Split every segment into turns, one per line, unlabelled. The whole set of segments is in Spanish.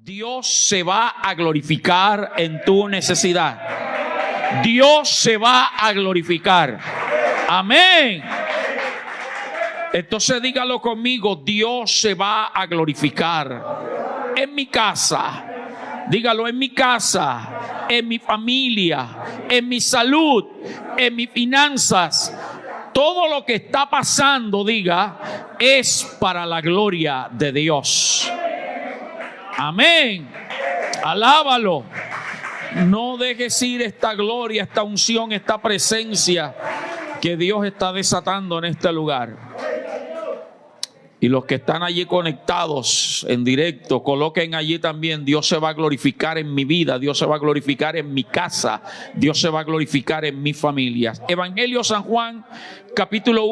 Dios se va a glorificar en tu necesidad. Dios se va a glorificar. Amén. Entonces dígalo conmigo: Dios se va a glorificar en mi casa. Dígalo: en mi casa, en mi familia, en mi salud, en mis finanzas. Todo lo que está pasando, diga, es para la gloria de Dios. Amén. Alábalo. No dejes ir esta gloria, esta unción, esta presencia que Dios está desatando en este lugar. Y los que están allí conectados en directo, coloquen allí también: Dios se va a glorificar en mi vida, Dios se va a glorificar en mi casa, Dios se va a glorificar en mi familia. Evangelio San Juan, capítulo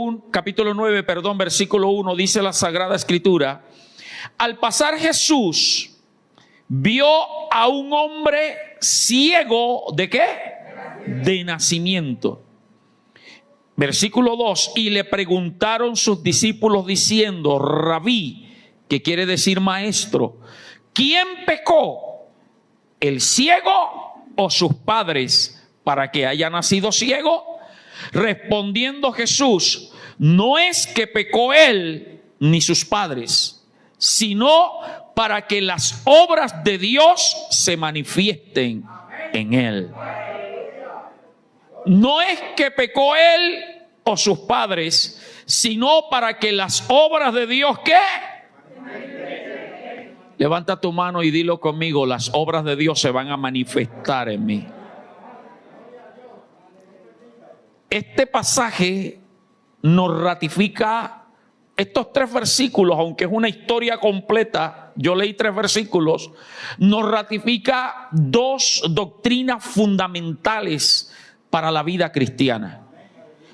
9, versículo 1, dice la Sagrada Escritura: al pasar Jesús vio a un hombre ciego, ¿de qué? De nacimiento. Versículo 2: y le preguntaron sus discípulos diciendo: Rabí, que quiere decir maestro, ¿quién pecó, el ciego o sus padres, para que haya nacido ciego? Respondiendo Jesús: no es que pecó él ni sus padres, sino para que las obras de Dios se manifiesten en él. No es que pecó él o sus padres, sino para que las obras de Dios, ¿qué? Levanta tu mano y dilo conmigo: las obras de Dios se van a manifestar en mí. Este pasaje nos ratifica estos 3 versículos, aunque es una historia completa. Yo leí 3 versículos, nos ratifica 2 doctrinas fundamentales para la vida cristiana.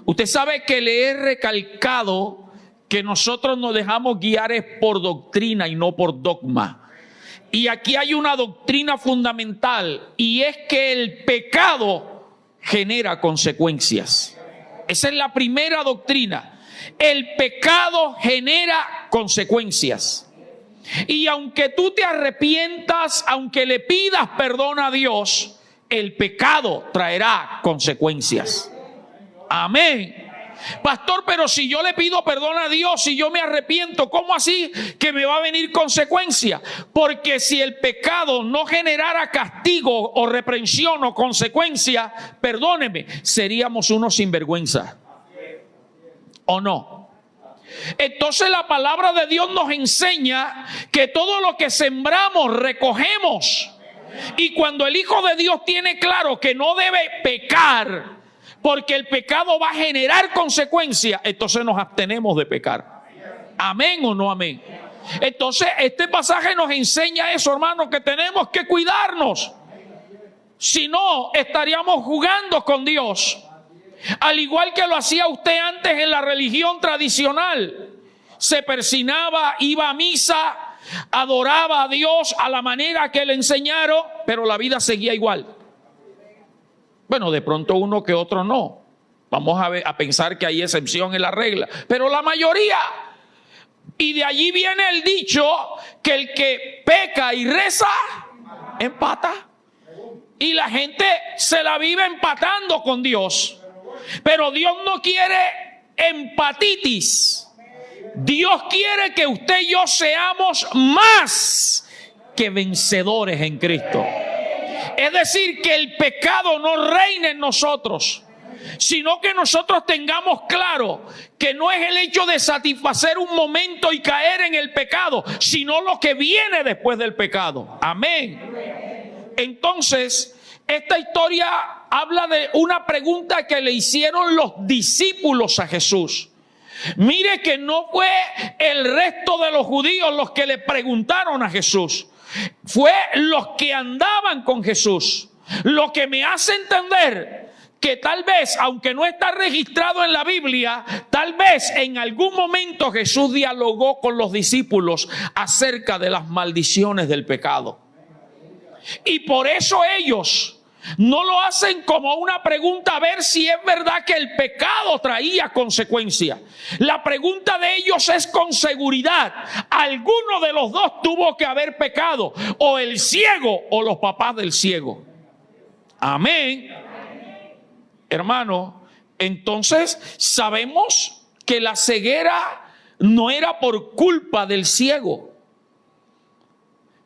Usted sabe que le he recalcado que nosotros nos dejamos guiar es por doctrina y no por dogma. Y aquí hay una doctrina fundamental, y es que el pecado genera consecuencias. Esa es la primera doctrina. El pecado genera consecuencias. Y aunque tú te arrepientas, aunque le pidas perdón a Dios, el pecado traerá consecuencias. Amén. Pastor, pero si yo le pido perdón a Dios y yo me arrepiento, ¿cómo así que me va a venir consecuencia? Porque si el pecado no generara castigo o reprensión o consecuencia, perdóneme, seríamos unos sinvergüenza. ¿O no? Entonces la palabra de Dios nos enseña que todo lo que sembramos recogemos. Y cuando el Hijo de Dios tiene claro que no debe pecar, porque el pecado va a generar consecuencias, entonces nos abstenemos de pecar. ¿Amén o no amén? Entonces este pasaje nos enseña eso, hermanos, que tenemos que cuidarnos. Si no, estaríamos jugando con Dios. Al igual que lo hacía usted antes en la religión tradicional. Se persinaba, iba a misa, adoraba a Dios a la manera que le enseñaron, pero la vida seguía igual. Bueno, de pronto uno que otro no. Vamos a pensar que hay excepción en la regla, pero la mayoría. Y de allí viene el dicho que el que peca y reza, empata. Y la gente se la vive empatando con Dios. Pero Dios no quiere empatitis. Dios quiere que usted y yo seamos más que vencedores en Cristo. Es decir, que el pecado no reine en nosotros, sino que nosotros tengamos claro que no es el hecho de satisfacer un momento y caer en el pecado, sino lo que viene después del pecado. Amén. Entonces, esta historia habla de una pregunta que le hicieron los discípulos a Jesús. Mire que no fue el resto de los judíos los que le preguntaron a Jesús. Fue los que andaban con Jesús. Lo que me hace entender que tal vez, aunque no está registrado en la Biblia, tal vez en algún momento Jesús dialogó con los discípulos acerca de las maldiciones del pecado. Y por eso ellos, No lo hacen como una pregunta a ver si es verdad que el pecado traía consecuencias. La pregunta de ellos es con seguridad. Alguno de los dos tuvo que haber pecado, o el ciego o los papás del ciego. Amén. Hermano, entonces sabemos que la ceguera no era por culpa del ciego.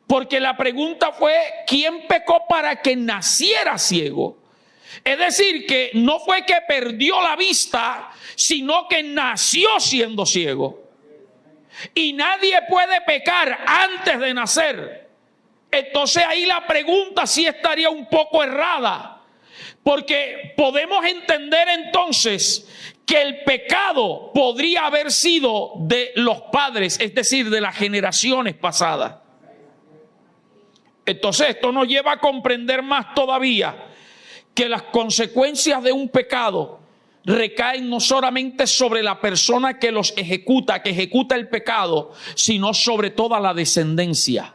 Porque la pregunta fue, ¿quién pecó para que naciera ciego? Es decir, que no fue que perdió la vista, sino que nació siendo ciego. Y nadie puede pecar antes de nacer. Entonces ahí la pregunta sí estaría un poco errada. Porque podemos entender entonces que el pecado podría haber sido de los padres, es decir, de las generaciones pasadas. Entonces esto nos lleva a comprender más todavía que las consecuencias de un pecado recaen no solamente sobre la persona que los ejecuta, que ejecuta el pecado, sino sobre toda la descendencia.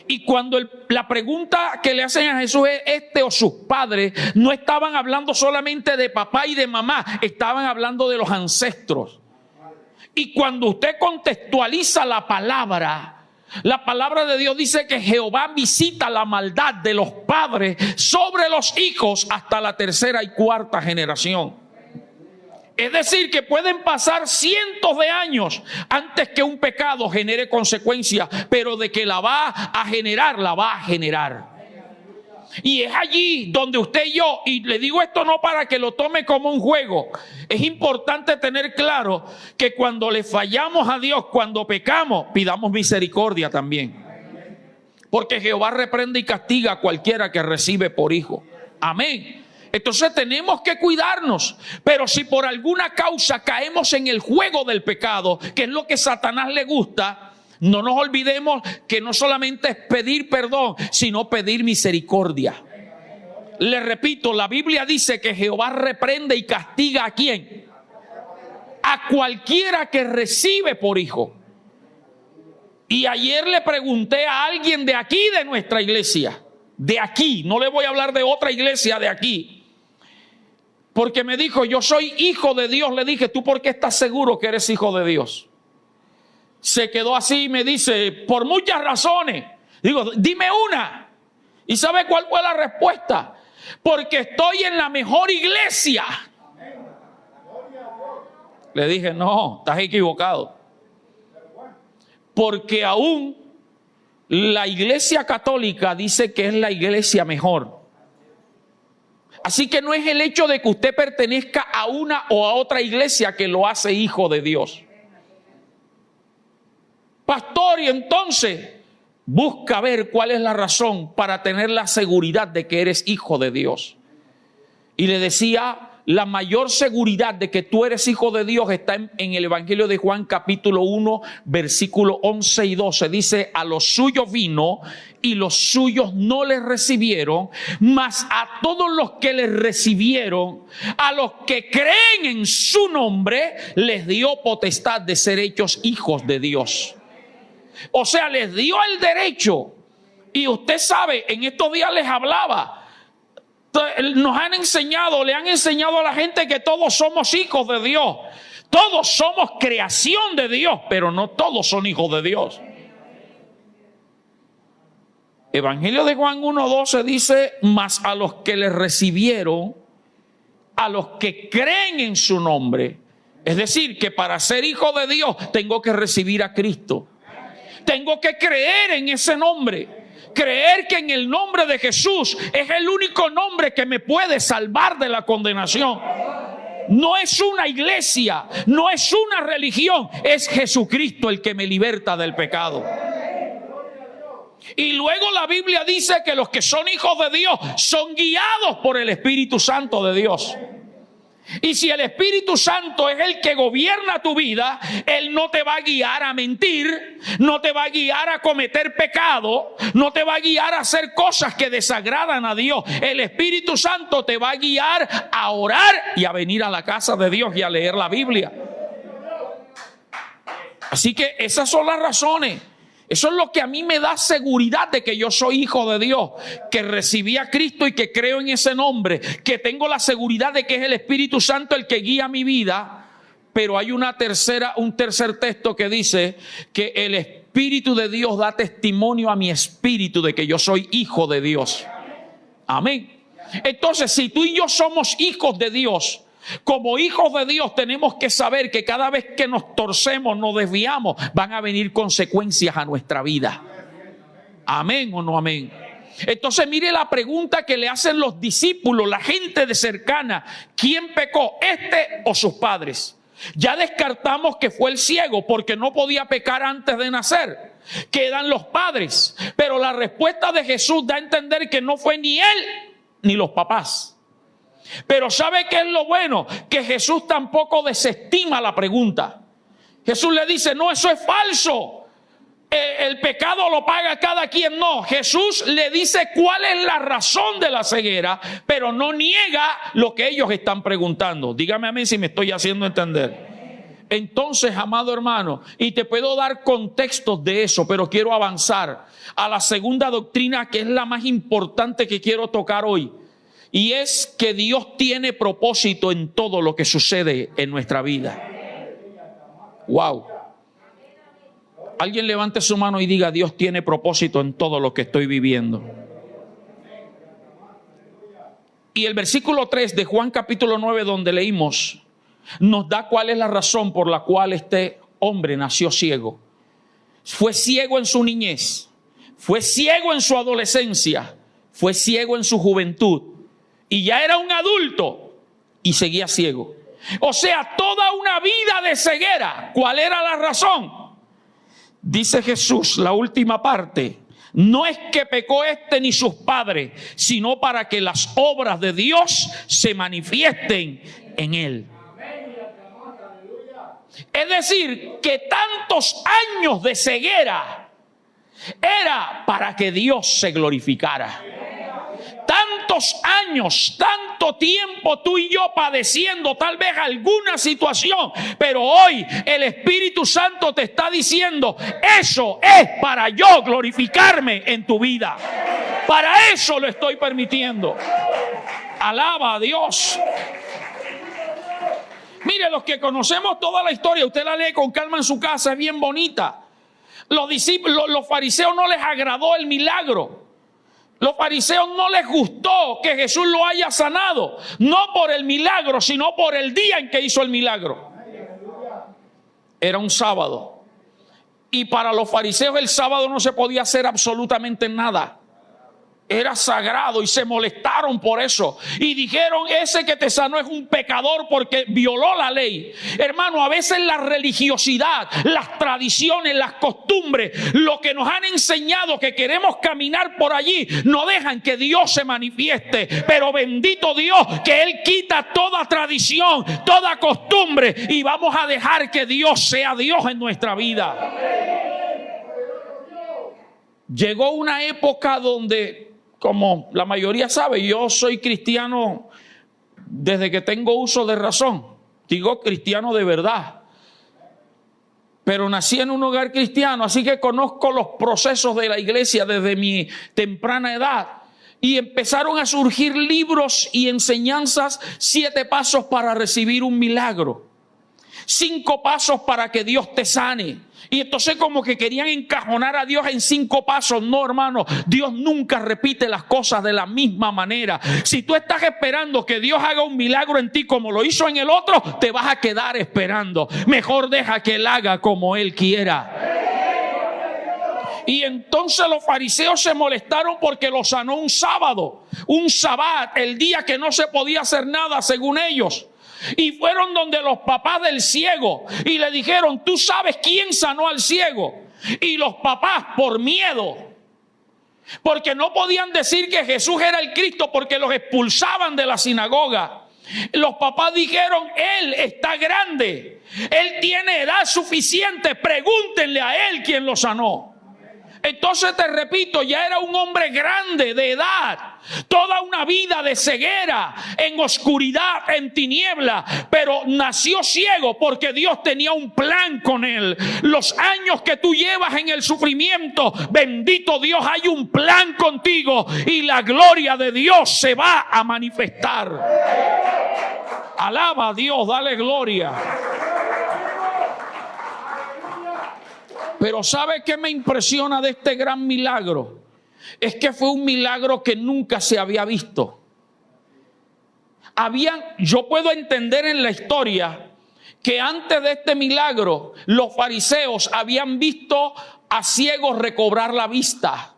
Y cuando la pregunta que le hacen a Jesús es este o sus padres, no estaban hablando solamente de papá y de mamá, estaban hablando de los ancestros. Y cuando usted contextualiza la palabra de Dios dice que Jehová visita la maldad de los padres sobre los hijos hasta la tercera y cuarta generación. Es decir, que pueden pasar cientos de años antes que un pecado genere consecuencias, pero de que la va a generar, la va a generar. Y es allí donde usted y yo, y le digo esto no para que lo tome como un juego, es importante tener claro que cuando le fallamos a Dios, cuando pecamos, pidamos misericordia también. Porque Jehová reprende y castiga a cualquiera que recibe por hijo. Amén. Entonces tenemos que cuidarnos, pero si por alguna causa caemos en el juego del pecado, que es lo que a Satanás le gusta, no nos olvidemos que no solamente es pedir perdón, sino pedir misericordia. Le repito, la Biblia dice que Jehová reprende y castiga ¿a quién? A cualquiera que recibe por hijo. Y ayer le pregunté a alguien de aquí, de nuestra iglesia, de aquí, no le voy a hablar de otra iglesia, de aquí. Porque me dijo, yo soy hijo de Dios. Le dije, ¿tú por qué estás seguro que eres hijo de Dios? Se quedó así y me dice, por muchas razones. Digo, dime una. ¿Y sabe cuál fue la respuesta? Porque estoy en la mejor iglesia. Le dije, no, estás equivocado. Porque aún la iglesia católica dice que es la iglesia mejor. Así que no es el hecho de que usted pertenezca a una o a otra iglesia que lo hace hijo de Dios. Pastor, y entonces busca ver cuál es la razón para tener la seguridad de que eres hijo de Dios. Y le decía, la mayor seguridad de que tú eres hijo de Dios está en el Evangelio de Juan capítulo 1, versículo 11 y 12. Dice, a los suyos vino y los suyos no les recibieron, mas a todos los que les recibieron, a los que creen en su nombre, les dio potestad de ser hechos hijos de Dios. O sea, les dio el derecho. Y usted sabe, en estos días les hablaba, nos han enseñado, le han enseñado a la gente que todos somos hijos de Dios. Todos somos creación de Dios, pero no todos son hijos de Dios. Evangelio de Juan 1:12 dice, mas a los que le recibieron, a los que creen en su nombre. Es decir, que para ser hijo de Dios tengo que recibir a Cristo. Tengo que creer en ese nombre. Creer que en el nombre de Jesús es el único nombre que me puede salvar de la condenación. No es una iglesia, no es una religión, es Jesucristo el que me liberta del pecado. Y luego la Biblia dice que los que son hijos de Dios son guiados por el Espíritu Santo de Dios. Y si el Espíritu Santo es el que gobierna tu vida, Él no te va a guiar a mentir, no te va a guiar a cometer pecado, no te va a guiar a hacer cosas que desagradan a Dios. El Espíritu Santo te va a guiar a orar y a venir a la casa de Dios y a leer la Biblia. Así que esas son las razones. Eso es lo que a mí me da seguridad de que yo soy hijo de Dios, que recibí a Cristo y que creo en ese nombre, que tengo la seguridad de que es el Espíritu Santo el que guía mi vida. Pero hay un tercer texto que dice que el Espíritu de Dios da testimonio a mi espíritu de que yo soy hijo de Dios. Amén. Entonces, si tú y yo somos hijos de Dios, como hijos de Dios tenemos que saber que cada vez que nos torcemos, nos desviamos, van a venir consecuencias a nuestra vida. Amén o no amén. Entonces mire la pregunta que le hacen los discípulos, la gente de cercana. ¿Quién pecó, este o sus padres? Ya descartamos que fue el ciego porque no podía pecar antes de nacer. Quedan los padres. Pero la respuesta de Jesús da a entender que no fue ni él ni los papás. Pero ¿sabe qué es lo bueno? Que Jesús tampoco desestima la pregunta. Jesús le dice, no, eso es falso. El pecado lo paga cada quien. No, Jesús le dice cuál es la razón de la ceguera, pero no niega lo que ellos están preguntando. Dígame a mí si me estoy haciendo entender. Entonces, amado hermano, y te puedo dar contextos de eso, pero quiero avanzar a la segunda doctrina, que es la más importante que quiero tocar hoy. Y es que Dios tiene propósito en todo lo que sucede en nuestra vida. Wow. Alguien levante su mano y diga, Dios tiene propósito en todo lo que estoy viviendo. Y el versículo 3 de Juan capítulo 9, donde leímos, nos da cuál es la razón por la cual este hombre nació ciego. Fue ciego en su niñez, fue ciego en su adolescencia, fue ciego en su juventud. Y ya era un adulto y seguía ciego. O sea, toda una vida de ceguera. ¿Cuál era la razón? Dice Jesús, la última parte. No es que pecó este ni sus padres, sino para que las obras de Dios se manifiesten en él. Es decir, que tantos años de ceguera era para que Dios se glorificara. Tantos años, tanto tiempo tú y yo padeciendo tal vez alguna situación, pero hoy el Espíritu Santo te está diciendo, eso es para yo glorificarme en tu vida. Para eso lo estoy permitiendo. Alaba a Dios. Mire, los que conocemos toda la historia, usted la lee con calma en su casa, es bien bonita. Los fariseos no les agradó el milagro. Los fariseos no les gustó que Jesús lo haya sanado, no por el milagro, sino por el día en que hizo el milagro. Era un sábado. Y para los fariseos el sábado no se podía hacer absolutamente nada. Era sagrado y se molestaron por eso. Y dijeron, ese que te sanó es un pecador porque violó la ley. Hermano, a veces la religiosidad, las tradiciones, las costumbres, lo que nos han enseñado que queremos caminar por allí, no dejan que Dios se manifieste. Pero bendito Dios, que Él quita toda tradición, toda costumbre, y vamos a dejar que Dios sea Dios en nuestra vida. Llegó una época donde, como la mayoría sabe, yo soy cristiano desde que tengo uso de razón. Digo cristiano de verdad. Pero nací en un hogar cristiano, así que conozco los procesos de la iglesia desde mi temprana edad. Y empezaron a surgir libros y enseñanzas, 7 pasos para recibir un milagro. 5 pasos para que Dios te sane. Y entonces como que querían encajonar a Dios en 5 pasos. No, hermano, Dios nunca repite las cosas de la misma manera. Si tú estás esperando que Dios haga un milagro en ti como lo hizo en el otro, te vas a quedar esperando. Mejor deja que Él haga como Él quiera. Y entonces los fariseos se molestaron porque lo sanó un sábado, un sabbat, el día que no se podía hacer nada según ellos. Y fueron donde los papás del ciego y le dijeron, ¿tú sabes quién sanó al ciego? Y los papás, por miedo, porque no podían decir que Jesús era el Cristo porque los expulsaban de la sinagoga, los papás dijeron, Él está grande, Él tiene edad suficiente, pregúntenle a Él quién lo sanó. Entonces te repito, ya era un hombre grande de edad, toda una vida de ceguera, en oscuridad, en tiniebla, pero nació ciego porque Dios tenía un plan con él. Los años que tú llevas en el sufrimiento, bendito Dios, hay un plan contigo y la gloria de Dios se va a manifestar. Alaba a Dios, dale gloria. Pero ¿sabe qué me impresiona de este gran milagro? Es que fue un milagro que nunca se había visto. Yo puedo entender en la historia que antes de este milagro los fariseos habían visto a ciegos recobrar la vista.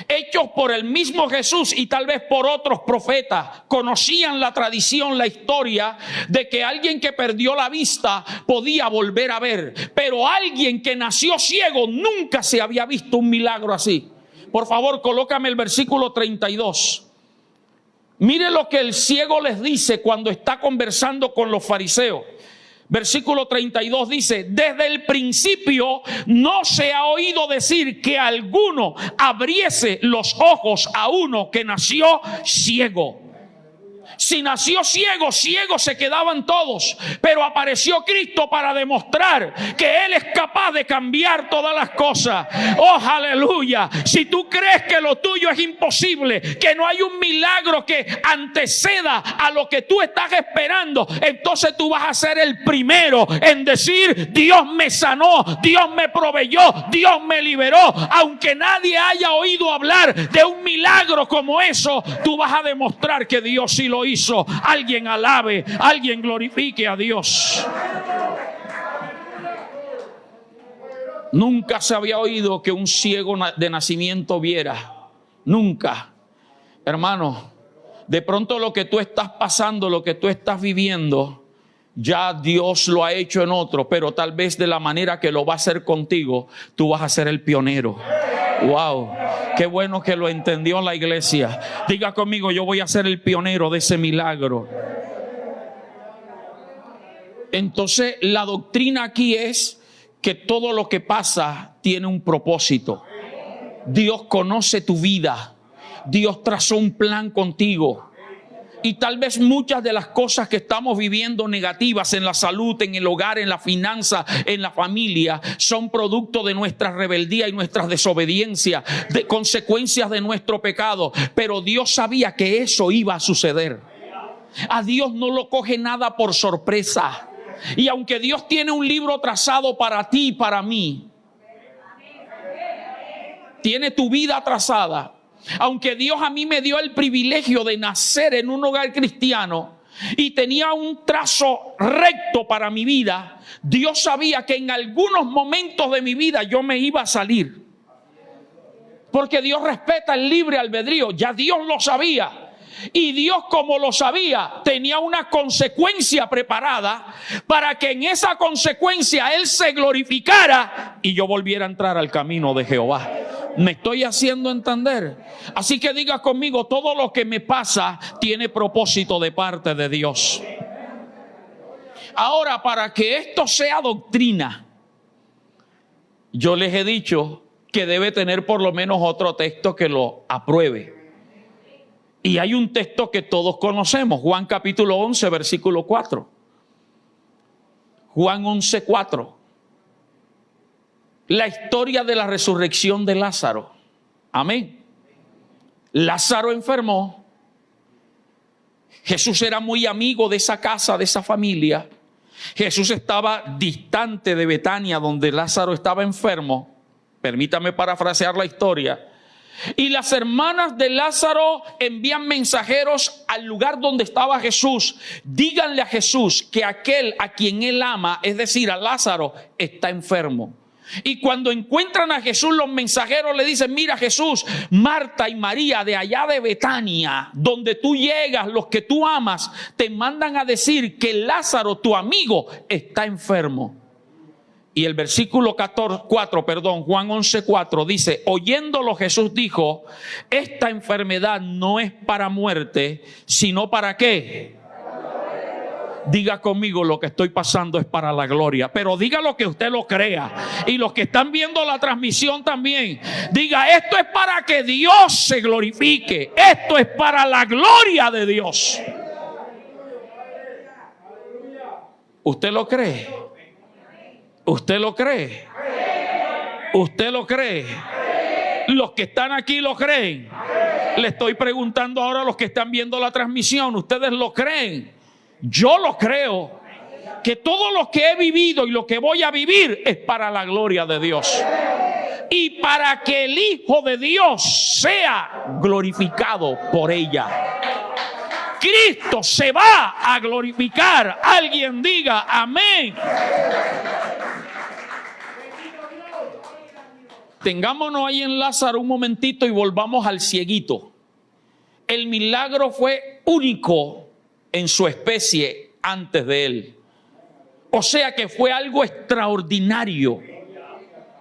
Hechos por el mismo Jesús y tal vez por otros profetas, conocían la tradición, la historia de que alguien que perdió la vista podía volver a ver, pero alguien que nació ciego nunca se había visto un milagro así. Por favor, colócame el versículo 32. Mire lo que el ciego les dice cuando está conversando con los fariseos. Versículo 32 dice: desde el principio no se ha oído decir que alguno abriese los ojos a uno que nació ciego. Si nació ciego, ciegos se quedaban todos. Pero apareció Cristo para demostrar que Él es capaz de cambiar todas las cosas. ¡Oh, aleluya! Si tú crees que lo tuyo es imposible, que no hay un milagro que anteceda a lo que tú estás esperando, entonces tú vas a ser el primero en decir: Dios me sanó, Dios me proveyó, Dios me liberó. Aunque nadie haya oído hablar de un milagro como eso, tú vas a demostrar que Dios sí lo hizo. Alguien alabe, alguien glorifique a Dios. Nunca se había oído que un ciego de nacimiento viera. Nunca. Hermano, de pronto lo que tú estás pasando, lo que tú estás viviendo, ya Dios lo ha hecho en otro, pero tal vez de la manera que lo va a hacer contigo, tú vas a ser el pionero. Wow, qué bueno que lo entendió la iglesia. Diga conmigo: yo voy a ser el pionero de ese milagro. Entonces la doctrina aquí es que todo lo que pasa tiene un propósito. Dios conoce tu vida. Dios trazó un plan contigo. Y tal vez muchas de las cosas que estamos viviendo negativas en la salud, en el hogar, en la finanza, en la familia, son producto de nuestra rebeldía y nuestra desobediencia, de consecuencias de nuestro pecado. Pero Dios sabía que eso iba a suceder. A Dios no lo coge nada por sorpresa. Y aunque Dios tiene un libro trazado para ti y para mí, tiene tu vida trazada. Aunque Dios a mí me dio el privilegio de nacer en un hogar cristiano y tenía un trazo recto para mi vida, Dios sabía que en algunos momentos de mi vida yo me iba a salir. Porque Dios respeta el libre albedrío, ya Dios lo sabía. Y Dios, como lo sabía, tenía una consecuencia preparada para que en esa consecuencia Él se glorificara y yo volviera a entrar al camino de Jehová. ¿Me estoy haciendo entender? Así que diga conmigo: todo lo que me pasa tiene propósito de parte de Dios. Ahora, para que esto sea doctrina, yo les he dicho que debe tener por lo menos otro texto que lo apruebe. Y hay un texto que todos conocemos, Juan capítulo 11, versículo 4. Juan 11, 4. La historia de la resurrección de Lázaro. Amén. Lázaro enfermó. Jesús era muy amigo de esa casa, de esa familia. Jesús estaba distante de Betania, donde Lázaro estaba enfermo. Permítame parafrasear la historia. Y las hermanas de Lázaro envían mensajeros al lugar donde estaba Jesús. Díganle a Jesús que aquel a quien él ama, es decir, a Lázaro, está enfermo. Y cuando encuentran a Jesús, los mensajeros le dicen: mira, Jesús, Marta y María de allá de Betania, donde tú llegas, los que tú amas, te mandan a decir que Lázaro, tu amigo, está enfermo. Y el versículo 4, Juan 11:4 dice: oyéndolo Jesús dijo: esta enfermedad no es para muerte, sino para ¿qué? Diga conmigo, lo que estoy pasando es para la gloria. Pero diga lo que usted lo crea. Y los que están viendo la transmisión también. Diga, esto es para que Dios se glorifique. Esto es para la gloria de Dios. ¿Usted lo cree? ¿Usted lo cree? ¿Usted lo cree? Los que están aquí lo creen. Le estoy preguntando ahora a los que están viendo la transmisión, ¿ustedes lo creen? Yo lo creo, que todo lo que he vivido y lo que voy a vivir es para la gloria de Dios. Y para que el Hijo de Dios sea glorificado por ella. Cristo se va a glorificar. Alguien diga amén. Tengámonos ahí en Lázaro un momentito y volvamos al cieguito. El milagro fue único en su especie antes de él. O sea que fue algo extraordinario.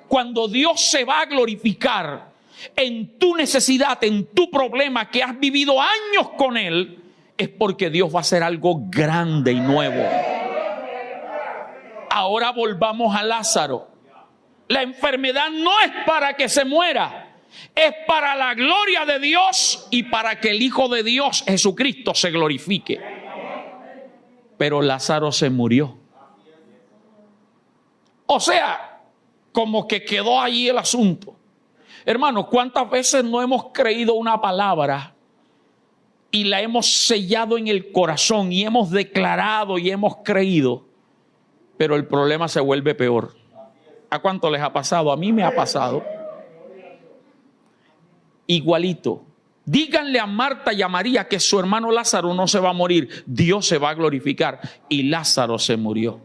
Cuando Dios se va a glorificar en tu necesidad, en tu problema que has vivido años con él, es porque Dios va a hacer algo grande y nuevo. Ahora volvamos a Lázaro. La enfermedad no es para que se muera, es para la gloria de Dios y para que el Hijo de Dios, Jesucristo, se glorifique. Pero Lázaro se murió. O sea, como que quedó allí el asunto. Hermanos, ¿cuántas veces no hemos creído una palabra y la hemos sellado en el corazón y hemos declarado y hemos creído, pero el problema se vuelve peor? ¿A cuánto les ha pasado? A mí me ha pasado. Igualito. Díganle a Marta y a María que su hermano Lázaro no se va a morir. Dios se va a glorificar. Y Lázaro se murió.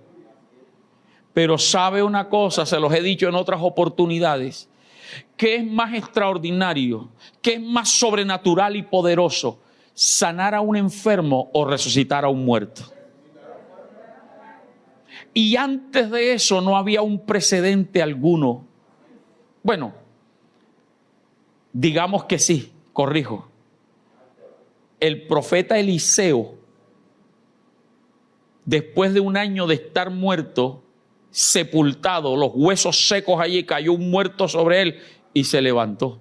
Pero sabe una cosa, se los he dicho en otras oportunidades. ¿Qué es más extraordinario? ¿Qué es más sobrenatural y poderoso? ¿Sanar a un enfermo o resucitar a un muerto? Y antes de eso no había un precedente alguno. Bueno, digamos que sí, corrijo. El profeta Eliseo, después de un año de estar muerto, sepultado, los huesos secos allí, cayó un muerto sobre él y se levantó.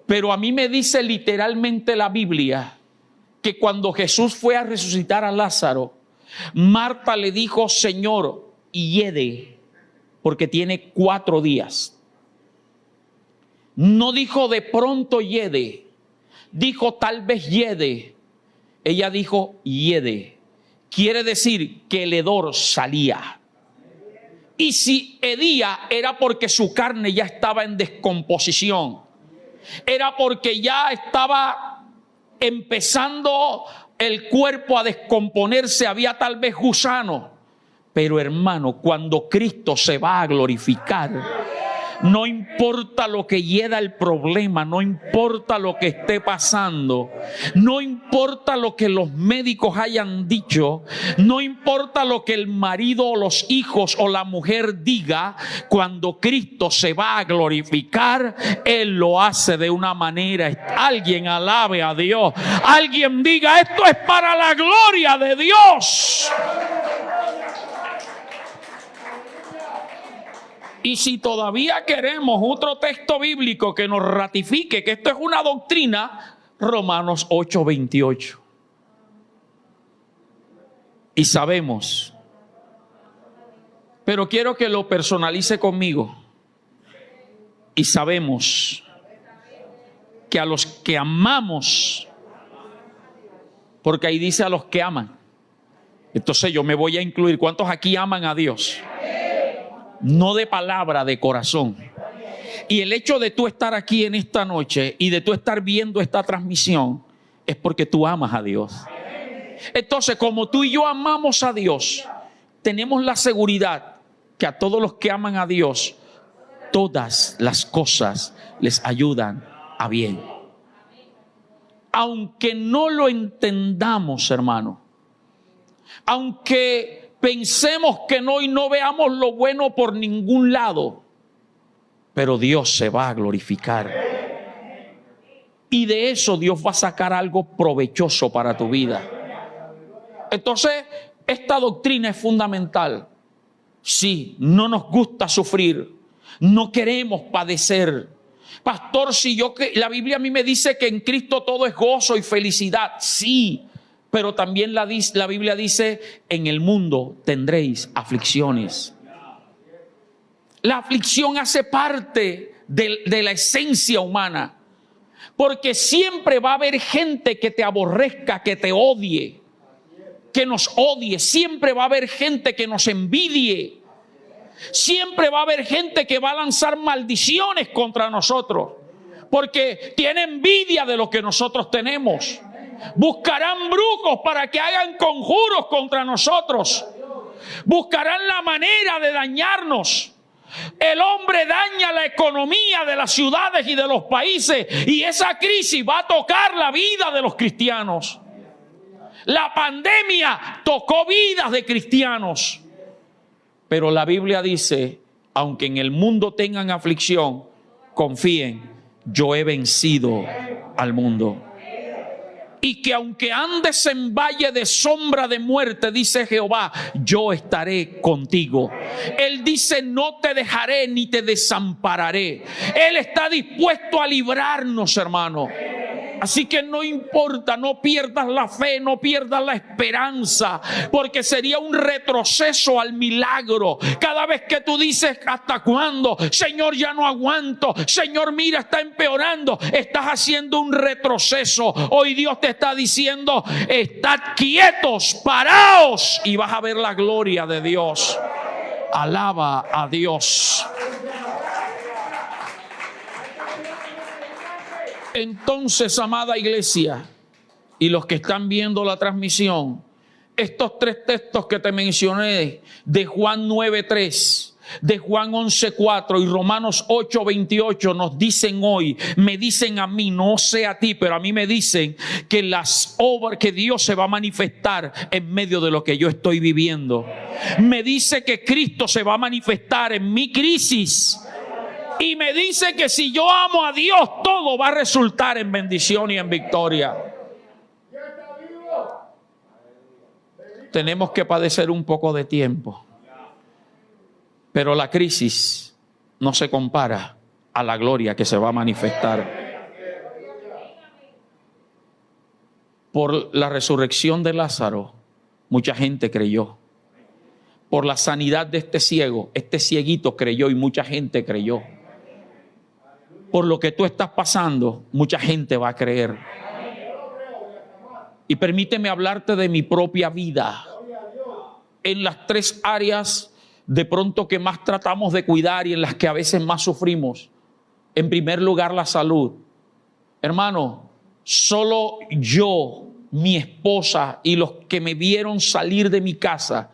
Pero a mí me dice literalmente la Biblia que cuando Jesús fue a resucitar a Lázaro, Marta le dijo, Señor, hiede, porque tiene 4 días. No dijo de pronto hiede, dijo tal vez hiede. Ella dijo hiede. Quiere decir que el hedor salía. Y si hedía era porque su carne ya estaba en descomposición. Era porque ya estaba empezando el cuerpo a descomponerse, había tal vez gusano. Pero hermano, cuando Cristo se va a glorificar, no importa lo que hieda el problema, no importa lo que esté pasando, no importa lo que los médicos hayan dicho, no importa lo que el marido o los hijos o la mujer diga, cuando Cristo se va a glorificar, Él lo hace de una manera. Alguien alabe a Dios, alguien diga, esto es para la gloria de Dios. Y si todavía queremos otro texto bíblico que nos ratifique que esto es una doctrina, Romanos 8:28. Y sabemos, pero quiero que lo personalice conmigo. Y sabemos que a los que amamos, porque ahí dice a los que aman. Entonces yo me voy a incluir. ¿Cuántos aquí aman a Dios? No de palabra, de corazón. Y el hecho de tú estar aquí en esta noche y de tú estar viendo esta transmisión es porque tú amas a Dios. Entonces, como tú y yo amamos a Dios, tenemos la seguridad que a todos los que aman a Dios, todas las cosas les ayudan a bien. Aunque no lo entendamos, hermano, aunque pensemos que no y no veamos lo bueno por ningún lado, pero Dios se va a glorificar. y de eso Dios va a sacar algo provechoso para tu vida. Entonces, esta doctrina es fundamental. Sí, no nos gusta sufrir, no queremos padecer. Pastor, la Biblia a mí me dice que en Cristo todo es gozo y felicidad. Sí, pero también la Biblia dice, en el mundo tendréis aflicciones. La aflicción hace parte de la esencia humana, porque siempre va a haber gente que te aborrezca, que te odie, que nos odie. Siempre va a haber gente que nos envidie. Siempre va a haber gente que va a lanzar maldiciones contra nosotros, porque tiene envidia de lo que nosotros tenemos. Buscarán brujos para que hagan conjuros contra nosotros. Buscarán la manera de dañarnos. El hombre daña la economía de las ciudades y de los países, y esa crisis va a tocar la vida de los cristianos. La pandemia tocó vidas de cristianos. Pero la Biblia dice, aunque en el mundo tengan aflicción, confíen, yo he vencido al mundo. Y que aunque andes en valle de sombra de muerte, dice Jehová, yo estaré contigo. Él dice, no te dejaré ni te desampararé. Él está dispuesto a librarnos, hermano. Así que no importa, no pierdas la fe, no pierdas la esperanza, porque sería un retroceso al milagro. Cada vez que tú dices, ¿hasta cuándo? Señor, ya no aguanto. Señor, mira, está empeorando. Estás haciendo un retroceso. Hoy Dios te está diciendo, estad quietos, paraos, y vas a ver la gloria de Dios. Alaba a Dios. Entonces, amada iglesia, y los que están viendo la transmisión, estos tres textos que te mencioné, de Juan 9:3, de Juan 11:4 y Romanos 8:28, nos dicen hoy, me dicen a mí, no sé a ti, pero a mí me dicen que las obras, que Dios se va a manifestar en medio de lo que yo estoy viviendo. Me dice que Cristo se va a manifestar en mi crisis. Y me dice que si yo amo a Dios, todo va a resultar en bendición y en victoria. Tenemos que padecer un poco de tiempo, pero la crisis no se compara a la gloria que se va a manifestar. Por la resurrección de Lázaro, mucha gente creyó. Por la sanidad de este ciego, este cieguito creyó y mucha gente creyó. Por lo que tú estás pasando, mucha gente va a creer. Y permíteme hablarte de mi propia vida. En las tres áreas de pronto que más tratamos de cuidar y en las que a veces más sufrimos. En primer lugar, la salud. Hermano, solo yo, mi esposa y los que me vieron salir de mi casa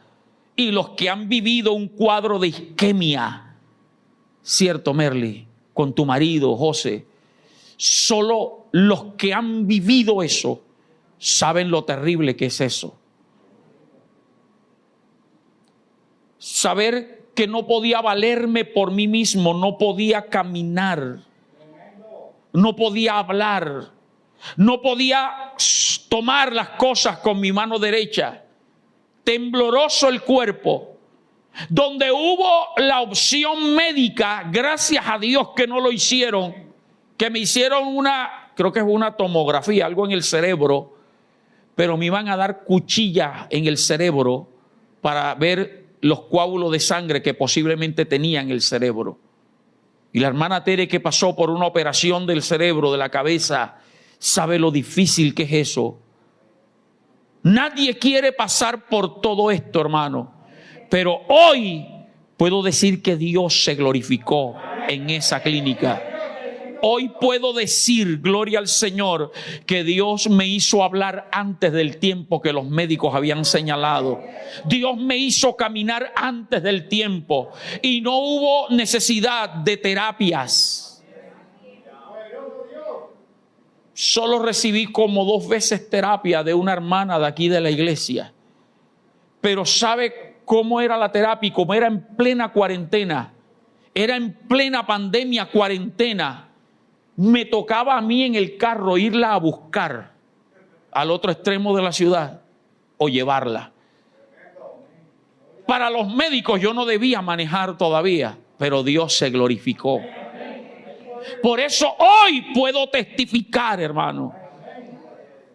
y los que han vivido un cuadro de isquemia, ¿cierto, Merly? Con tu marido, José, solo los que han vivido eso saben lo terrible que es eso. Saber que no podía valerme por mí mismo, no podía caminar, no podía hablar, no podía tomar las cosas con mi mano derecha, tembloroso el cuerpo. Donde hubo la opción médica, gracias a Dios que no lo hicieron, que me hicieron creo que es una tomografía, algo en el cerebro, pero me iban a dar cuchillas en el cerebro para ver los coágulos de sangre que posiblemente tenía en el cerebro. Y la hermana Tere, que pasó por una operación del cerebro, de la cabeza, sabe lo difícil que es eso. Nadie quiere pasar por todo esto, hermano. Pero hoy puedo decir que Dios se glorificó en esa clínica. Hoy puedo decir, gloria al Señor, que Dios me hizo hablar antes del tiempo que los médicos habían señalado. Dios me hizo caminar antes del tiempo y no hubo necesidad de terapias. Solo recibí como 2 veces terapia de una hermana de aquí de la iglesia. Pero ¿sabe cómo era la terapia? Como era en plena cuarentena, era en plena pandemia, cuarentena, me tocaba a mí en el carro irla a buscar al otro extremo de la ciudad o llevarla. Para los médicos yo no debía manejar todavía, pero Dios se glorificó. Por eso hoy puedo testificar, hermano.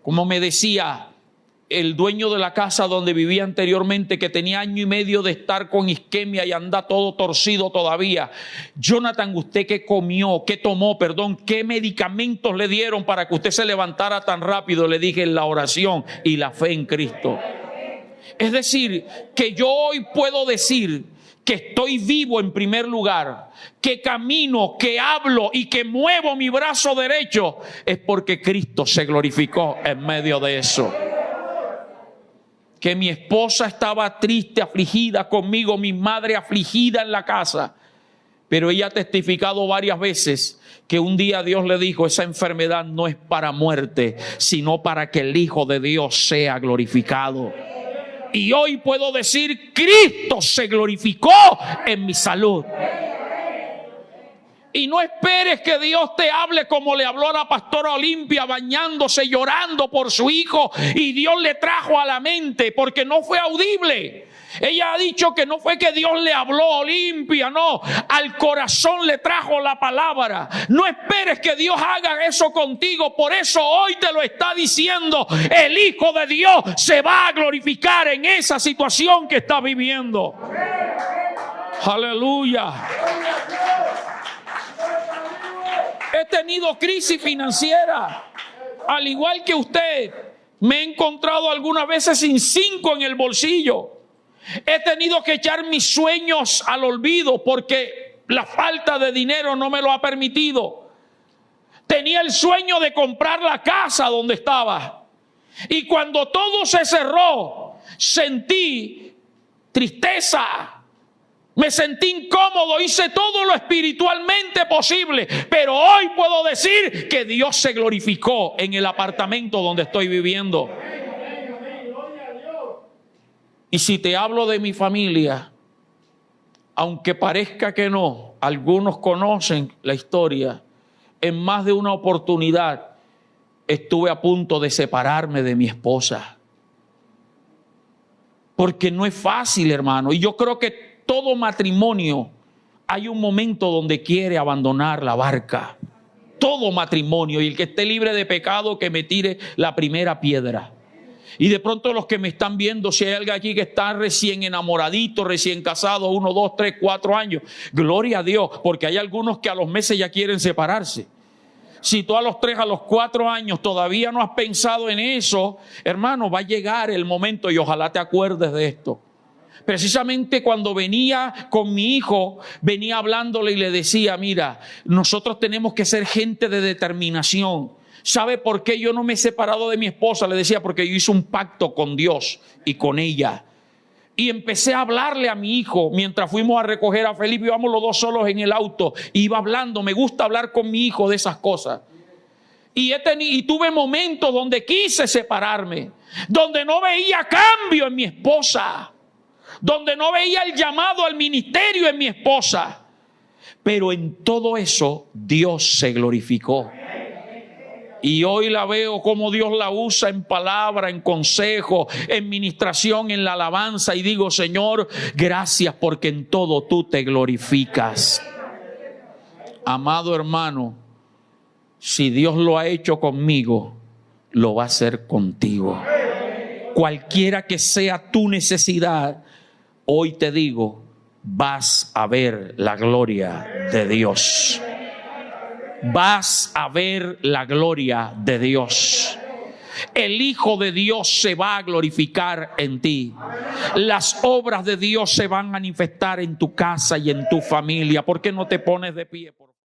Como me decía el dueño de la casa donde vivía anteriormente, que tenía 1 año y medio de estar con isquemia y anda todo torcido todavía. Jonathan, ¿usted qué comió? ¿Qué tomó? Perdón, ¿qué medicamentos le dieron para que usted se levantara tan rápido? Le dije, la oración y la fe en Cristo. Es decir, que yo hoy puedo decir que estoy vivo en primer lugar, que camino, que hablo y que muevo mi brazo derecho, es porque Cristo se glorificó en medio de eso. Que mi esposa estaba triste, afligida conmigo, mi madre afligida en la casa, pero ella ha testificado varias veces que un día Dios le dijo, esa enfermedad no es para muerte, sino para que el Hijo de Dios sea glorificado. Y hoy puedo decir, Cristo se glorificó en mi salud. Y no esperes que Dios te hable como le habló a la pastora Olimpia, bañándose, llorando por su hijo, y Dios le trajo a la mente, porque no fue audible. Ella ha dicho que no fue que Dios le habló a Olimpia, no, al corazón le trajo la palabra. No esperes que Dios haga eso contigo, por eso hoy te lo está diciendo. El Hijo de Dios se va a glorificar en esa situación que está viviendo. Aleluya. He tenido crisis financiera, al igual que usted. Me he encontrado algunas veces sin 5 en el bolsillo. He tenido que echar mis sueños al olvido porque la falta de dinero no me lo ha permitido. Tenía el sueño de comprar la casa donde estaba. Y cuando todo se cerró, sentí tristeza. Me sentí incómodo, hice todo lo espiritualmente posible, pero hoy puedo decir que Dios se glorificó en el apartamento donde estoy viviendo. Y si te hablo de mi familia, aunque parezca que no, algunos conocen la historia, en más de una oportunidad estuve a punto de separarme de mi esposa. Porque no es fácil, hermano, y yo creo que todo matrimonio hay un momento donde quiere abandonar la barca. Todo matrimonio, y el que esté libre de pecado que me tire la primera piedra. Y de pronto los que me están viendo, si hay alguien aquí que está recién enamoradito, recién casado, 1, 2, 3, 4 años, gloria a Dios, porque hay algunos que a los meses ya quieren separarse. Si tú a los 3, a los 4 años todavía no has pensado en eso, hermano, va a llegar el momento y ojalá te acuerdes de esto. Precisamente cuando venía con mi hijo, venía hablándole y le decía, mira, nosotros tenemos que ser gente de determinación. ¿Sabe por qué yo no me he separado de mi esposa? Le decía, porque yo hice un pacto con Dios y con ella. Y empecé a hablarle a mi hijo mientras fuimos a recoger a Felipe. Íbamos los dos solos en el auto. Iba hablando, me gusta hablar con mi hijo de esas cosas. Y tuve momentos donde quise separarme, donde no veía cambio en mi esposa, donde no veía el llamado al ministerio en mi esposa. Pero en todo eso Dios se glorificó. Y hoy la veo como Dios la usa en palabra, en consejo, en ministración, en la alabanza. Y digo, Señor, gracias porque en todo tú te glorificas. Amado hermano, si Dios lo ha hecho conmigo, lo va a hacer contigo. Cualquiera que sea tu necesidad, hoy te digo, vas a ver la gloria de Dios. Vas a ver la gloria de Dios. El Hijo de Dios se va a glorificar en ti. Las obras de Dios se van a manifestar en tu casa y en tu familia. ¿Por qué no te pones de pie, por favor?